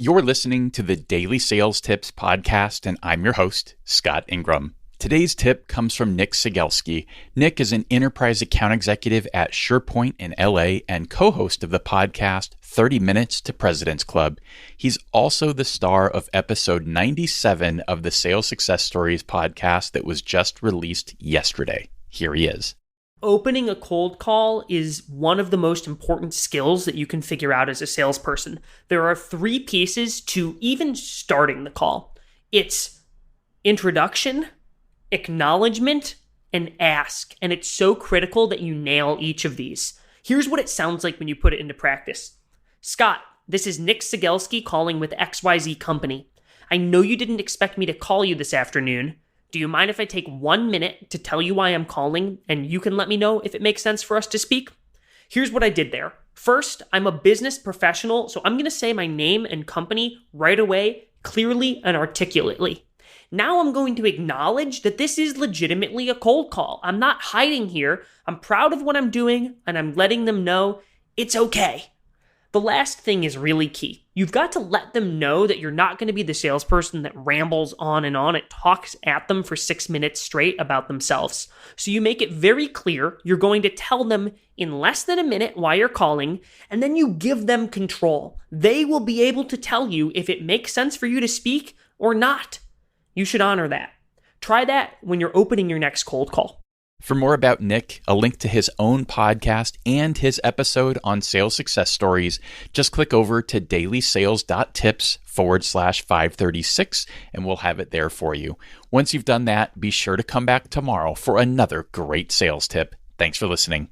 You're listening to the Daily Sales Tips podcast, and I'm your host, Scott Ingram. Today's tip comes from Nick Cegelski. Nick is an enterprise account executive at SurePoint in LA and co-host of the podcast 30 Minutes to President's Club. He's also the star of episode 97 of the Sales Success Stories podcast that was just released yesterday. Here he is. Opening a cold call is one of the most important skills that you can figure out as a salesperson. There are 3 pieces to even starting the call. It's introduction, acknowledgement, and ask. And it's so critical that you nail each of these. Here's what it sounds like when you put it into practice. Scott, this is Nick Cegelski calling with XYZ Company. I know you didn't expect me to call you this afternoon. Do you mind if I take 1 minute to tell you why I'm calling, and you can let me know if it makes sense for us to speak? Here's what I did there. First, I'm a business professional, so I'm going to say my name and company right away, clearly and articulately. Now I'm going to acknowledge that this is legitimately a cold call. I'm not hiding here. I'm proud of what I'm doing, and I'm letting them know it's okay. The last thing is really key. You've got to let them know that you're not going to be the salesperson that rambles on and on. It talks at them for 6 minutes straight about themselves. So you make it very clear you're going to tell them in less than a minute why you're calling, and then you give them control. They will be able to tell you if it makes sense for you to speak or not. You should honor that. Try that when you're opening your next cold call. For more about Nick, a link to his own podcast, and his episode on sales success stories, just click over to DailySales.Tips/536 and we'll have it there for you. Once you've done that, be sure to come back tomorrow for another great sales tip. Thanks for listening.